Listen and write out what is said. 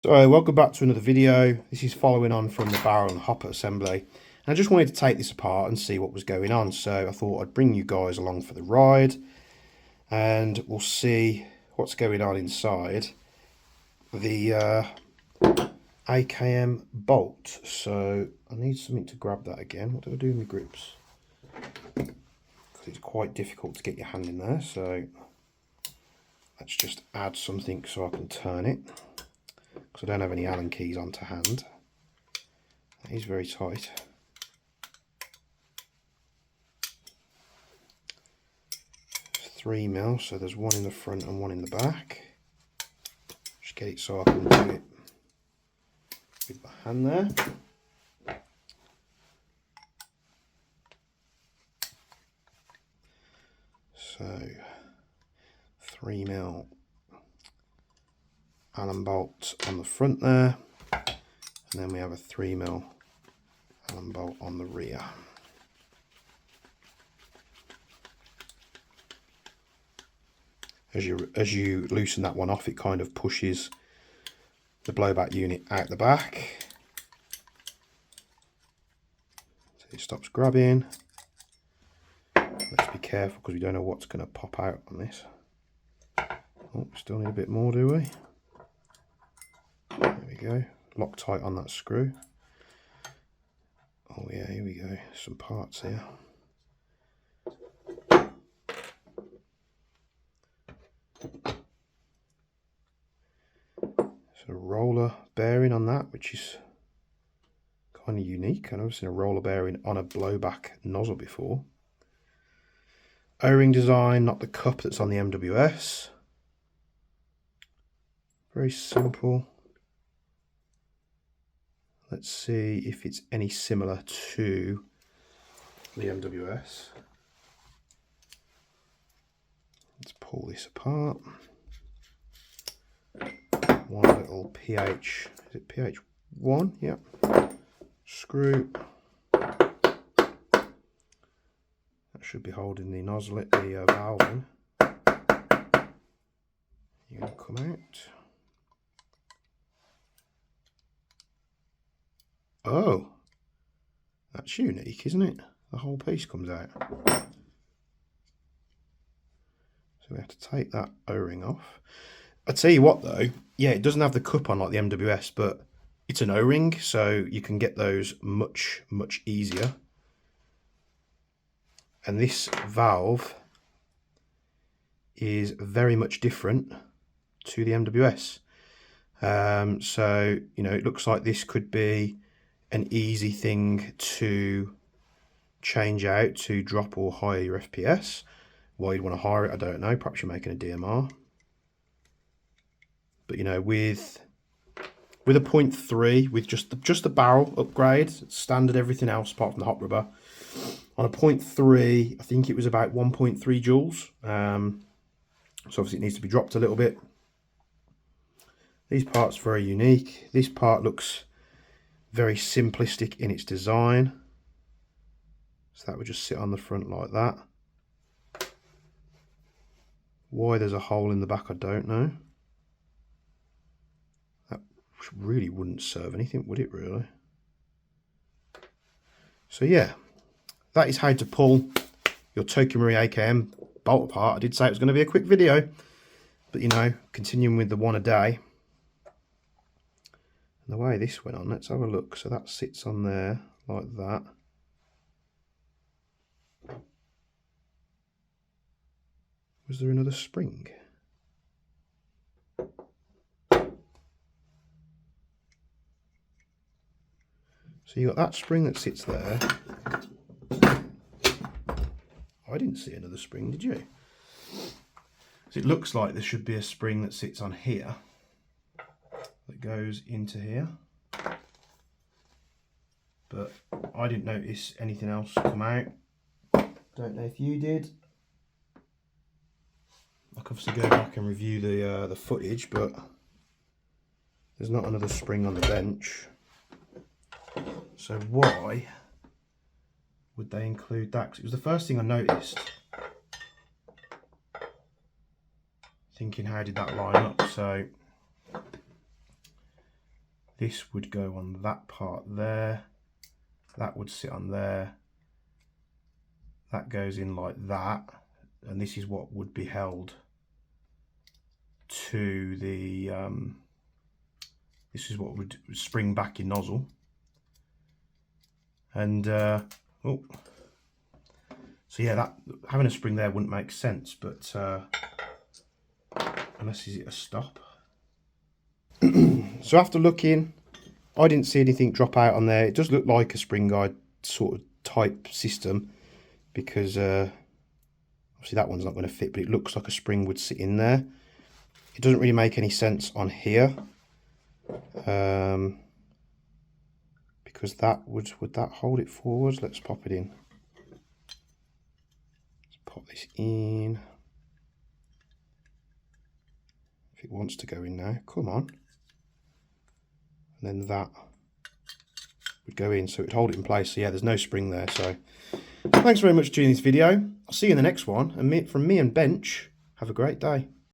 So welcome back to another video. This is following on from the barrel and hopper assembly. And I just wanted to take this apart and see what was going on. So I thought I'd bring you guys along for the ride and we'll see what's going on inside the AKM bolt. So I need something to grab that again. What do I do with my grips? Because it's quite difficult to get your hand in there. So let's just add something so I can turn it. Because I don't have any Allen keys on to hand. That is very tight. It's 3mm, so there's one in the front and one in the back. Just get it so I can do it with my hand there. So 3mm Allen bolt on the front there, and then we have a 3mm Allen bolt on the rear. As you loosen that one off, it kind of pushes the blowback unit out the back, so it stops grabbing. Let's be careful because we don't know what's going to pop out on this. Oh, still need a bit more, do we? There we go, lock tight on that screw. Oh yeah, here we go, some parts here. So a roller bearing on that, which is kind of unique. I've never seen a roller bearing on a blowback nozzle before. O-ring design, not the cup that's on the MWS. Very simple. Let's see if it's any similar to the MWS. Let's pull this apart. One little PH, is it PH1? Yep. Screw. That should be holding the nozzle, the valve in. You're going to come out. Oh, that's unique, isn't it? The whole piece comes out. So we have to take that O-ring off. I tell you what though, yeah, it doesn't have the cup on like the MWS, but it's an O-ring, so you can get those much easier. And this valve is very much different to the MWS. So, you know, it looks like this could be an easy thing to change out to drop or higher your FPS. Why you'd want to hire it, I don't know. Perhaps you're making a DMR. But you know, with a 0.3, with just the barrel upgrade, standard everything else apart from the hot rubber. On a 0.3, I think it was about 1.3 joules. So obviously it needs to be dropped a little bit. These parts are very unique. This part looks very simplistic in its design. So that would just sit on the front like that. Why there's a hole in the back, I don't know. That really wouldn't serve anything, would it really? So yeah, that is how to pull your Marui AKM bolt apart. I did say it was going to be a quick video, but you know, continuing with the one a day. And the way this went on, let's have a look. So that sits on there like that. Was there another spring? So you got that spring that sits there. I didn't see another spring, did you? So it looks like there should be a spring that sits on here that goes into here. But I didn't notice anything else come out. Don't know if you did. I can obviously go back and review the footage, but there's not another spring on the bench. So why would they include that? 'Cause it was the first thing I noticed. Thinking, how did that line up? So This would go on that part there. That would sit on there. That goes in like that. And this is what would be held to the, this is what would spring back in nozzle. And, oh, so yeah, that having a spring there wouldn't make sense, but unless is it a stop. So after looking, I didn't see anything drop out on there. It does look like a spring guide sort of type system, because obviously that one's not going to fit, but it looks like a spring would sit in there. It doesn't really make any sense on here, because that would that hold it forwards? Let's pop it in. Let's pop this in. If it wants to go in now, come on. And then that would go in, so it'd hold it in place. So yeah, there's no spring there. So thanks very much for doing this video. I'll see you in the next one. And from me and Bench, have a great day.